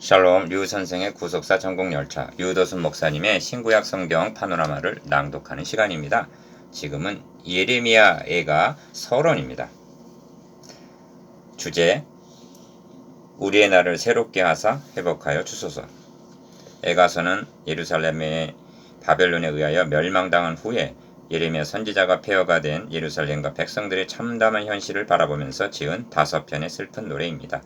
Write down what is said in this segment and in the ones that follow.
샬롬 류 선생의 구속사 전공열차 유도순 목사님의 신구약 성경 파노라마를 낭독하는 시간입니다. 지금은 예레미야애가 서론입니다. 주제 우리의 날을 새롭게 하사 회복하여 주소서. 애가서는 예루살렘의 바벨론에 의하여 멸망당한 후에 예레미야 선지자가 폐허가 된 예루살렘과 백성들의 참담한 현실을 바라보면서 지은 5편의 슬픈 노래입니다.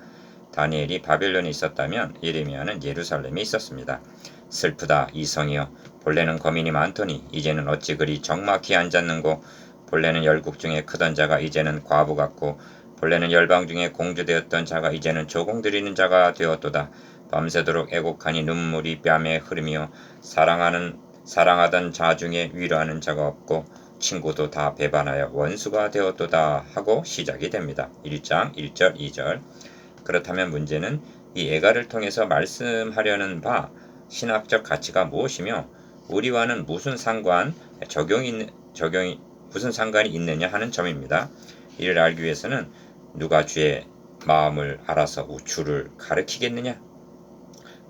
다니엘이 바벨론에 있었다면 예레미야는 예루살렘에 있었습니다. 슬프다 이성이여, 본래는 거민이 많더니 이제는 어찌 그리 적막히 앉았는고. 본래는 열국 중에 크던 자가 이제는 과부 같고, 본래는 열방 중에 공주되었던 자가 이제는 조공드리는 자가 되었도다. 밤새도록 애곡하니 눈물이 뺨에 흐르며 사랑하던 자 중에 위로하는 자가 없고 친구도 다 배반하여 원수가 되었도다 하고 시작이 됩니다. 1장 1절 2절. 그렇다면 문제는 이 애가를 통해서 말씀하려는 바 신학적 가치가 무엇이며 우리와는 무슨 상관이 있느냐 하는 점입니다. 이를 알기 위해서는 누가 주의 마음을 알아서 주를 가르치겠느냐?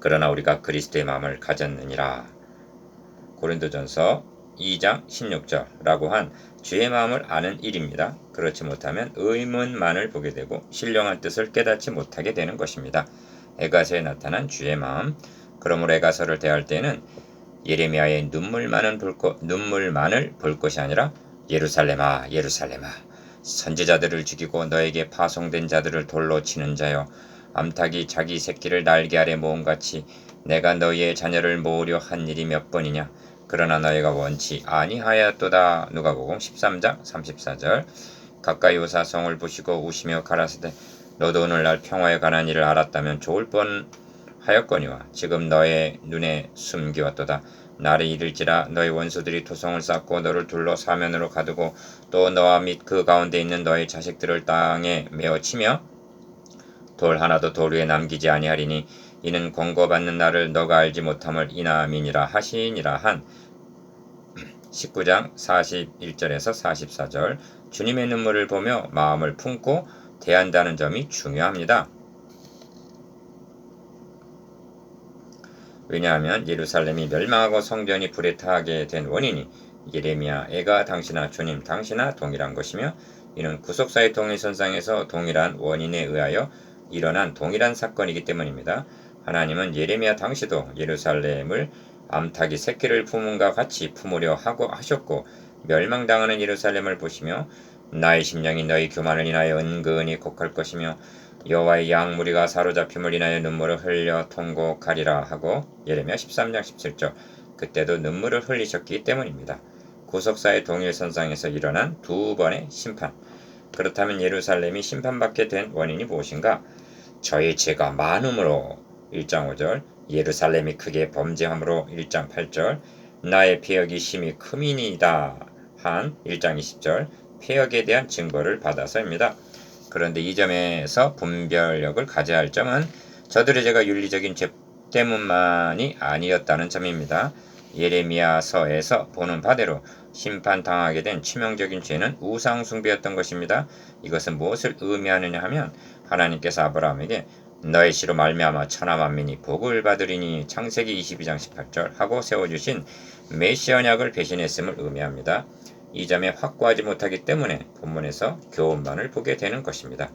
그러나 우리가 그리스도의 마음을 가졌느니라. 고린도전서 2장 16절라고 한 주의 마음을 아는 일입니다. 그렇지 못하면 의문만을 보게 되고 신령한 뜻을 깨닫지 못하게 되는 것입니다. 애가서에 나타난 주의 마음. 그러므로 애가서를 대할 때는 예레미야의 눈물만을 볼 것이 아니라 예루살렘아 예루살렘아, 선지자들을 죽이고 너에게 파송된 자들을 돌로 치는 자여, 암탉이 자기 새끼를 날개 아래 모음같이 내가 너희의 자녀를 모으려 한 일이 몇 번이냐. 그러나 너희가 원치 아니하였도다. 누가복음 13장 34절. 가까이 오사 성을 부시고 우시며 가라사대 너도 오늘날 평화에 관한 일을 알았다면 좋을 뻔하였거니와 지금 너의 눈에 숨기웠도다. 날이 이를지라 너희 원수들이 토성을 쌓고 너를 둘러 사면으로 가두고 또 너와 및 그 가운데 있는 너희 자식들을 땅에 메어 치며 돌 하나도 돌 위에 남기지 아니하리니 이는 권고받는 날을 너가 알지 못함을 이남이니라 하시니라 한 19장 41절에서 44절. 주님의 눈물을 보며 마음을 품고 대한다는 점이 중요합니다. 왜냐하면 예루살렘이 멸망하고 성전이 불에 타게 된 원인이 예레미야 애가 당시나 주님 당시나 동일한 것이며, 이는 구속사의 동일선상에서 동일한 원인에 의하여 일어난 동일한 사건이기 때문입니다. 하나님은 예레미야 당시도 예루살렘을 암탉이 새끼를 품음과 같이 품으려 하고 하셨고, 멸망당하는 예루살렘을 보시며 나의 심령이 너희 교만을 인하여 은근히 곡할 것이며 여호와의 양 무리가 사로잡힘을 인하여 눈물을 흘려 통곡하리라 하고 예레미야 13장 17절. 그때도 눈물을 흘리셨기 때문입니다. 구속사의 동일선상에서 일어난 2번의 심판. 그렇다면 예루살렘이 심판받게 된 원인이 무엇인가? 저희 죄가 많음으로 1장 5절, 예루살렘이 크게 범죄함으로 1장 8절, 나의 폐역이 심히 크미니이다 한 1장 20절, 폐역에 대한 증거를 받아서입니다. 그런데 이 점에서 분별력을 가져야 할 점은 저들의 죄가 윤리적인 죄 때문만이 아니었다는 점입니다. 예레미야서에서 보는 바대로 심판당하게 된 치명적인 죄는 우상숭배였던 것입니다. 이것은 무엇을 의미하느냐 하면 하나님께서 아브라함에게 너의 씨로 말미암아 천하 만민이 복을 받으리니 창세기 22장 18절 하고 세워주신 메시아 언약을 배신했음을 의미합니다. 이 점에 확고하지 못하기 때문에 본문에서 교훈만을 보게 되는 것입니다.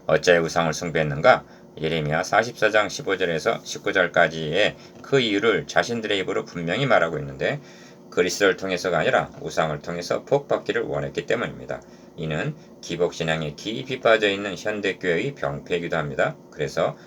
어찌하여 우상을 숭배했는가? 예레미야 44장 15절에서 19절까지의 그 이유를 자신들의 입으로 분명히 말하고 있는데, 그리스도를 통해서가 아니라 우상을 통해서 복받기를 원했기 때문입니다. 이는 기복신앙에 깊이 빠져있는 현대교회의 병폐이기도 합니다. 그래서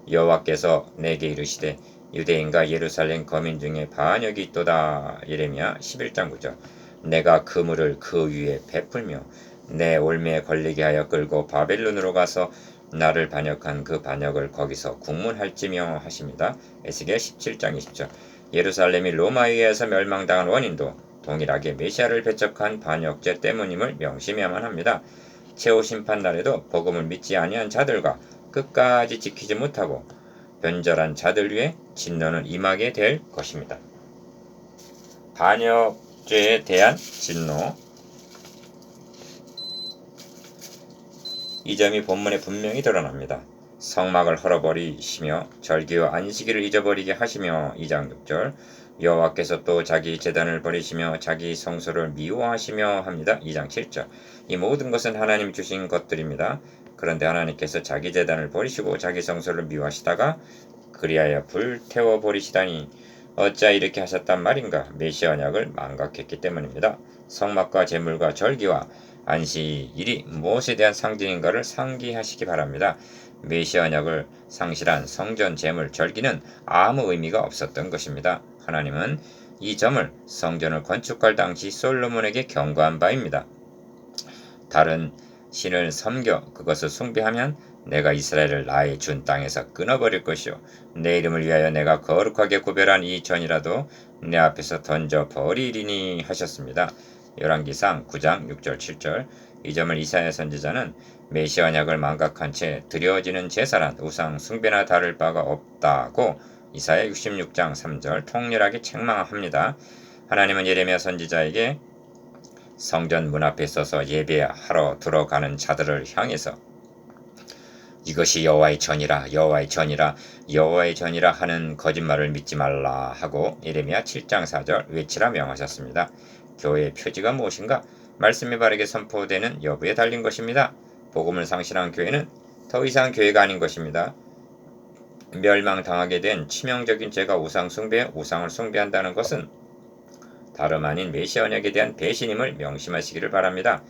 여호와께서 내게 이르시되 유대인과 예루살렘 거민 중에 반역이 있도다. 예레미야 11장 9절. 내가 그물을 그 위에 베풀며 내 올매에 걸리게 하여 끌고 바벨론으로 가서 나를 반역한 그 반역을 거기서 국문할지며 하십니다. 에스겔 17장 20절. 예루살렘이 로마에 의해서 멸망당한 원인도 동일하게 메시아를 배척한 반역죄 때문임을 명심해야만 합니다. 최후 심판날에도 복음을 믿지 아니한 자들과 끝까지 지키지 못하고 변절한 자들 위해 진노는 임하게 될 것입니다. 반역죄에 대한 진노. 이 점이 본문에 분명히 드러납니다. 성막을 헐어버리시며 절기와 안식일을 잊어버리게 하시며 2장 6절 여호와께서 또 자기 제단을 버리시며 자기 성소를 미워하시며 합니다. 2장 7절 이 모든 것은 하나님 주신 것들입니다. 그런데 하나님께서 자기 제단을 버리시고 자기 성소를 미워하시다가 그리하여 불태워 버리시다니 어찌 이렇게 하셨단 말인가. 메시아 언약을 망각했기 때문입니다. 성막과 제물과 절기와 안식일이 무엇에 대한 상징인가를 상기하시기 바랍니다. 메시아 언약을 상실한 성전 제물 절기는 아무 의미가 없었던 것입니다. 하나님은 이 점을 성전을 건축할 당시 솔로몬에게 경고한 바입니다. 다른 신을 섬겨 그것을 숭배하면 내가 이스라엘을 나의 준 땅에서 끊어버릴 것이요 내 이름을 위하여 내가 거룩하게 구별한 이 전이라도 내 앞에서 던져버리리니 하셨습니다. 열왕기상 9장 6절 7절 이 점을 이사야 선지자는 메시아 언약을 망각한 채 드려지는 제사란 우상 숭배나 다를 바가 없다고 이사야 66장 3절 통렬하게 책망합니다. 하나님은 예레미야 선지자에게 성전 문 앞에 서서 예배하러 들어가는 자들을 향해서 이것이 여호와의 전이라 여호와의 전이라 여호와의 전이라 하는 거짓말을 믿지 말라 하고 예레미야 7장 4절 외치라 명하셨습니다. 교회의 표지가 무엇인가? 말씀이 바르게 선포되는 여부에 달린 것입니다. 복음을 상실한 교회는 더 이상 교회가 아닌 것입니다. 멸망당하게 된 치명적인 죄가 우상 숭배, 우상을 숭배한다는 것은 다름 아닌 메시아 언약에 대한 배신임을 명심하시기를 바랍니다.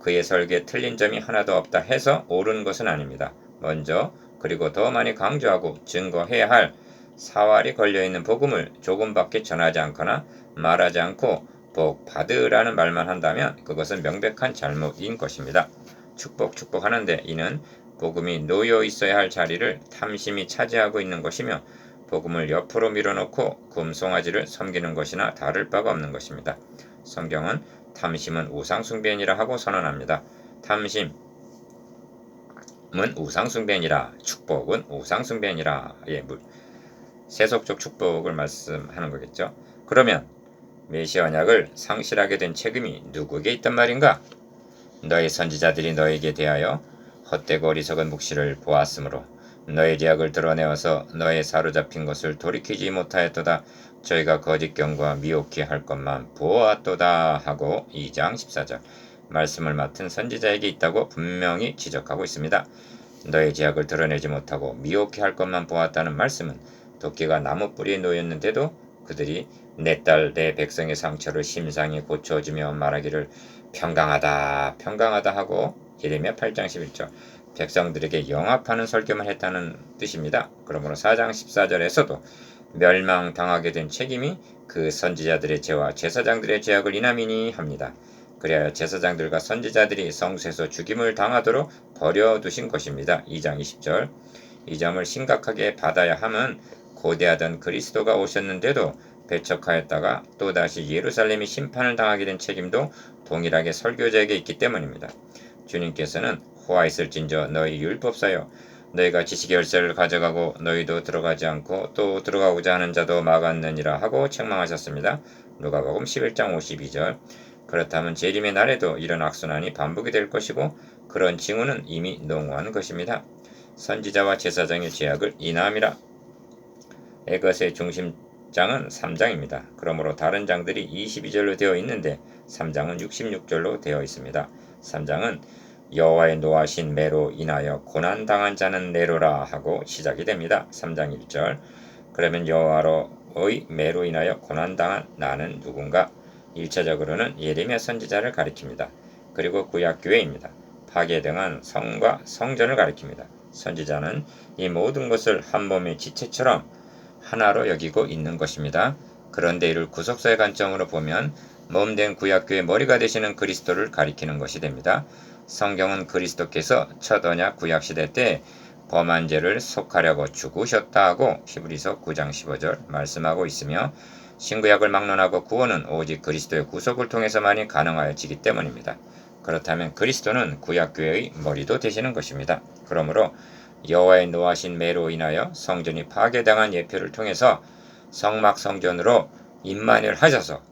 그의 설계에 틀린 점이 하나도 없다 해서 옳은 것은 아닙니다. 먼저 그리고 더 많이 강조하고 증거해야 할 사활이 걸려있는 복음을 조금밖에 전하지 않거나 말하지 않고 복 받으라는 말만 한다면 그것은 명백한 잘못인 것입니다. 축복하는데 이는 복음이 놓여 있어야 할 자리를 탐심이 차지하고 있는 것이며 복음을 옆으로 밀어놓고 금송아지를 섬기는 것이나 다를 바가 없는 것입니다. 성경은 탐심은 우상숭배니라 하고 선언합니다. 탐심은 우상숭배니라 축복은 우상숭배니라 세속적 축복을 말씀하는 거겠죠. 그러면 메시아 언약을 상실하게 된 책임이 누구에게 있단 말인가? 너희 선지자들이 너에게 대하여 헛되고 어리석은 묵시를 보았으므로 너의 죄악을 드러내어서 너의 사로잡힌 것을 돌이키지 못하였도다. 저희가 거짓 경고와 미혹해 할 것만 보았도다 하고 2장 14절 말씀을 맡은 선지자에게 있다고 분명히 지적하고 있습니다. 너의 죄악을 드러내지 못하고 미혹해 할 것만 보았다는 말씀은 도끼가 나무 뿌리에 놓였는데도 그들이 내 딸 내 백성의 상처를 심상히 고쳐주며 말하기를 평강하다 하고 예레미야 8장 11절 백성들에게 영합하는 설교만 했다는 뜻입니다. 그러므로 4장 14절에서도 멸망당하게 된 책임이 그 선지자들의 죄와 제사장들의 죄악을 인함이니 합니다. 그래야 제사장들과 선지자들이 성소에서 죽임을 당하도록 버려두신 것입니다. 2장 20절 이 점을 심각하게 받아야 함은 고대하던 그리스도가 오셨는데도 배척하였다가 또다시 예루살렘이 심판을 당하게 된 책임도 동일하게 설교자에게 있기 때문입니다. 주님께서는 호화 있을진저 너희 율법사여 너희가 지식의 열쇠를 가져가고 너희도 들어가지 않고 또 들어가고자 하는 자도 막았느니라 하고 책망하셨습니다. 누가복음 11장 52절 그렇다면 재림의 날에도 이런 악순환이 반복이 될 것이고 그런 징후는 이미 농후한 것입니다. 선지자와 제사장의 죄악을 인함이라. 에것의 중심장은 3장입니다. 그러므로 다른 장들이 22절로 되어 있는데 3장은 66절로 되어 있습니다. 3장은 여호와의 노하신 매로 인하여 고난당한 자는 내로라 하고 시작이 됩니다. 3장 1절 그러면 여호와의 매로 인하여 고난당한 나는 누군가? 1차적으로는 예레미야 선지자를 가리킵니다. 그리고 구약교회입니다. 파괴당한 성과 성전을 가리킵니다. 선지자는 이 모든 것을 한 몸의 지체처럼 하나로 여기고 있는 것입니다. 그런데 이를 구속사의 관점으로 보면 몸된 구약교의 머리가 되시는 그리스도를 가리키는 것이 됩니다. 성경은 그리스도께서 첫 언약 구약시대 때 범한 죄를 속하려고 죽으셨다고 히브리서 9장 15절 말씀하고 있으며 신구약을 막론하고 구원은 오직 그리스도의 구속을 통해서만이 가능하여지기 때문입니다. 그렇다면 그리스도는 구약교회의 머리도 되시는 것입니다. 그러므로 여호와의 노하신 매로 인하여 성전이 파괴당한 예표를 통해서 성막 성전으로 임만을 하셔서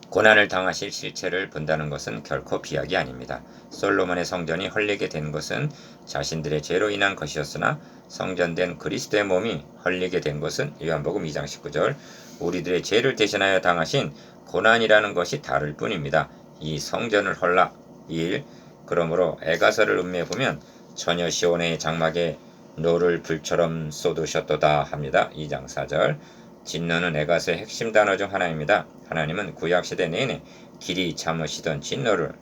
고난을 당하실 실체를 본다는 것은 결코 비약이 아닙니다. 솔로몬의 성전이 헐리게 된 것은 자신들의 죄로 인한 것이었으나 성전된 그리스도의 몸이 헐리게 된 것은 요한복음 2장 19절 우리들의 죄를 대신하여 당하신 고난이라는 것이 다를 뿐입니다. 이 성전을 헐라 2일 그러므로 에가서를 음미해보면 처녀 시온의 장막에 노를 불처럼 쏟으셨도다 합니다. 2장 4절 진노는 에가서의 핵심 단어 중 하나입니다. 하나님은 구약시대 내내 길이 참으시던 진노를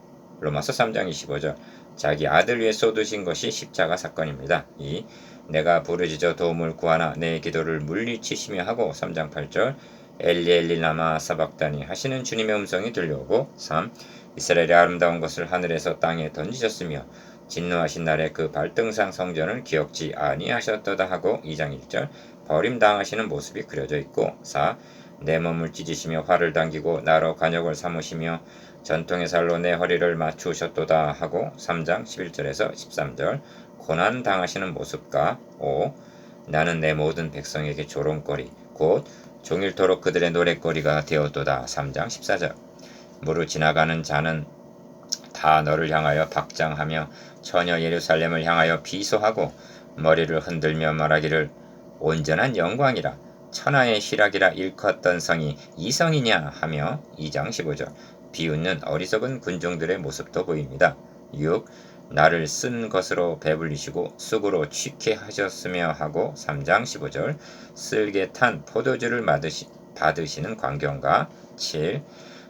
로마서 3장 25절 자기 아들 위에 쏟으신 것이 십자가 사건입니다. 2. 내가 부르짖어 도움을 구하나 내 기도를 물리치시며 하고 3장 8절 엘리 엘리 라마 사박다니 하시는 주님의 음성이 들려오고 3. 이스라엘의 아름다운 것을 하늘에서 땅에 던지셨으며 진노하신 날에 그 발등상 성전을 기억지 아니하셨도다 하고 2장 1절 버림당하시는 모습이 그려져 있고 4. 내 몸을 찢으시며 활을 당기고 나로 간역을 삼으시며 전통의 살로 내 허리를 맞추셨도다 하고 3장 11절에서 13절 고난 당하시는 모습과 5. 나는 내 모든 백성에게 조롱거리 곧 종일토록 그들의 노랫거리가 되었도다 3장 14절 무르 지나가는 자는 다 너를 향하여 박장하며 처녀 예루살렘을 향하여 비소하고 머리를 흔들며 말하기를 온전한 영광이라 천하의 희락이라 일컫던 성이 이 성이냐 하며 2장 15절 비웃는 어리석은 군중들의 모습도 보입니다. 6. 나를 쓴 것으로 배불리시고 쑥으로 취케 하셨으며 하고 3장 15절 쓸개 탄 포도주를 받으시는 광경과 7.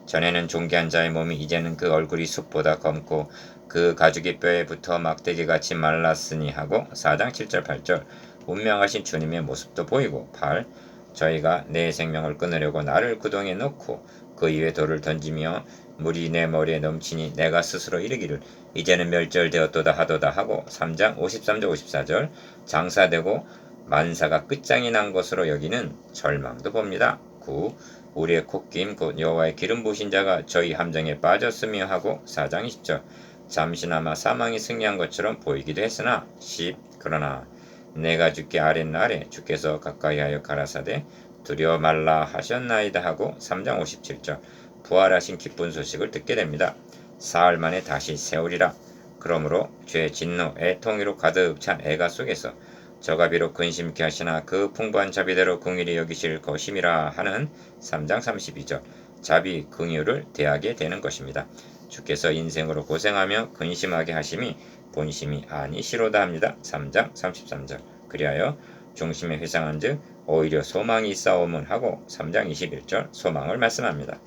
전에는 존귀한 자의 몸이 이제는 그 얼굴이 숲보다 검고 그 가죽이 뼈에 붙어 막대기같이 말랐으니 하고 4장 7절 8절 운명하신 주님의 모습도 보이고 8. 저희가 내 생명을 끊으려고 나를 구덩이에 넣고 그 위에 돌을 던지며 물이 내 머리에 넘치니 내가 스스로 이르기를 이제는 멸절되었도다 하도다 하고 3장 53절 54절 장사되고 만사가 끝장이 난 것으로 여기는 절망도 봅니다. 9. 우리의 콧김 곧 여호와의 기름 부으신 자가 저희 함정에 빠졌으며 하고 4장 20절 잠시나마 사망이 승리한 것처럼 보이기도 했으나 10. 그러나 내가 주께 아랫날에 주께서 가까이하여 가라사대 두려워 말라 하셨나이다 하고 3장 57절 부활하신 기쁜 소식을 듣게 됩니다. 사흘 만에 다시 세우리라. 그러므로 죄 진노 애통으로 가득 찬 애가 속에서 저가 비록 근심케 하시나 그 풍부한 자비대로 긍휼히 여기실 것임이라 하는 3장 32절 자비 긍휼을 대하게 되는 것입니다. 주께서 인생으로 고생하며 근심하게 하심이 본심이 아니시로다 합니다. 3장 33절 그리하여 중심에 회상한 즉 오히려 소망이 있사오문 하고 3장 21절 소망을 말씀합니다.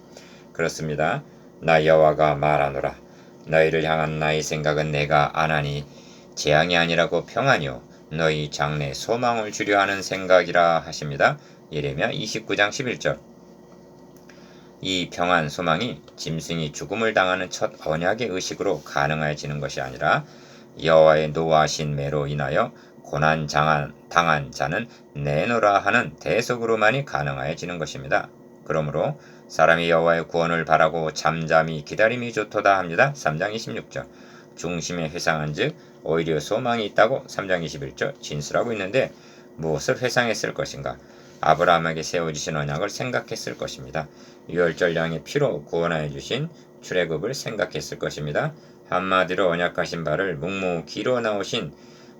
그렇습니다. 나 여호와가 말하노라. 너희를 향한 나의 생각은 내가 안하니 재앙이 아니라고 평안이요 너희 장래에 소망을 주려 하는 생각이라 하십니다. 예레미야 29장 11절 이 평안 소망이 짐승이 죽음을 당하는 첫 언약의 의식으로 가능해지는 것이 아니라 여호와의 노하신 매로 인하여 고난 당한 자는 내노라 하는 대속으로만이 가능해지는 것입니다. 그러므로 사람이 여호와의 구원을 바라고 잠잠히 기다림이 좋도다 합니다. 3장 26절 중심에 회상한 즉 오히려 소망이 있다고 3장 21절 진술하고 있는데 무엇을 회상했을 것인가? 아브라함에게 세워주신 언약을 생각했을 것입니다. 유월절 양의 피로 구원하여 주신 출애굽을 생각했을 것입니다. 한마디로 언약하신 바를 묵묵히 이뤄나오신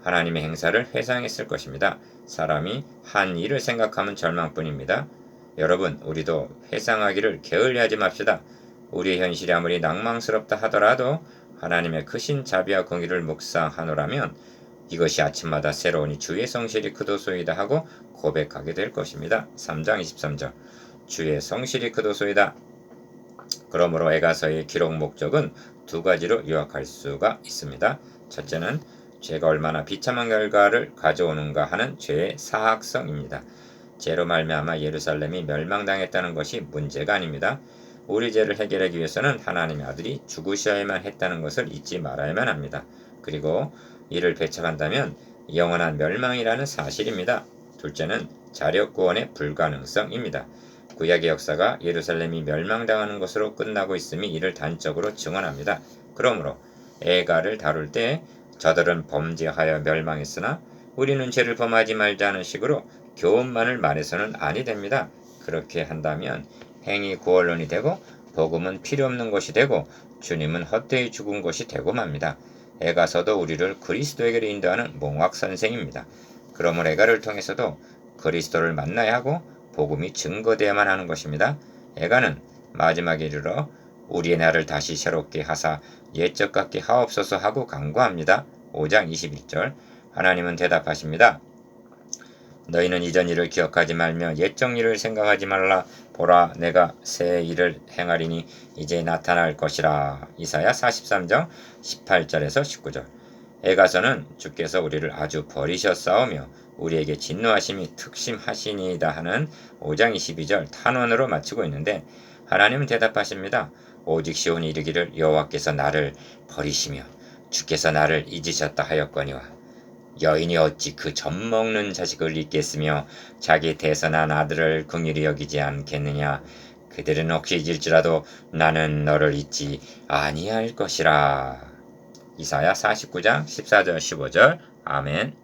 하나님의 행사를 회상했을 것입니다. 사람이 한 일을 생각하면 절망뿐입니다. 여러분, 우리도 회상하기를 게을리하지 맙시다. 우리의 현실이 아무리 낭망스럽다 하더라도 하나님의 크신 자비와 긍휼을 묵상하노라면 이것이 아침마다 새로우니 주의 성실이 크도소이다 하고 고백하게 될 것입니다. 3장 23절 주의 성실이 크도소이다. 그러므로 에가서의 기록 목적은 두 가지로 요약할 수가 있습니다. 첫째는 죄가 얼마나 비참한 결과를 가져오는가 하는 죄의 사학성입니다. 죄로 말미암아 예루살렘이 멸망당했다는 것이 문제가 아닙니다. 우리 죄를 해결하기 위해서는 하나님의 아들이 죽으셔야만 했다는 것을 잊지 말아야만 합니다. 그리고 이를 배척한다면 영원한 멸망이라는 사실입니다. 둘째는 자력구원의 불가능성입니다. 구약의 역사가 예루살렘이 멸망당하는 것으로 끝나고 있음이 이를 단적으로 증언합니다. 그러므로 에가를 다룰 때 저들은 범죄하여 멸망했으나 우리는 죄를 범하지 말자는 식으로 교훈만을 말해서는 아니 됩니다. 그렇게 한다면 행위 구원론이 되고 복음은 필요 없는 것이 되고 주님은 헛되이 죽은 것이 되고 맙니다. 에가서도 우리를 그리스도에게로 인도하는 몽학 선생입니다. 그러므로 에가를 통해서도 그리스도를 만나야 하고 복음이 증거되어야만 하는 것입니다. 에가는 마지막에 이르러 우리의 날을 다시 새롭게 하사 옛적 같게 하옵소서 하고 간구합니다. 5장 21절. 하나님은 대답하십니다. 너희는 이전 일을 기억하지 말며 옛적 일을 생각하지 말라. 보라, 내가 새 일을 행하리니 이제 나타날 것이라. 이사야 43장 18절에서 19절. 에가서는 주께서 우리를 아주 버리셨사오며 우리에게 진노하심이 특심하시니이다 하는 5장 22절 탄원으로 마치고 있는데, 하나님은 대답하십니다. 오직 시온이 이르기를 여호와께서 나를 버리시며 주께서 나를 잊으셨다 하였거니와 여인이 어찌 그 젖먹는 자식을 잊겠으며 자기 태선한 아들을 긍휼히 여기지 않겠느냐. 그들은 혹시 잊을지라도 나는 너를 잊지 아니할 것이라. 이사야 49장 14절 15절. 아멘.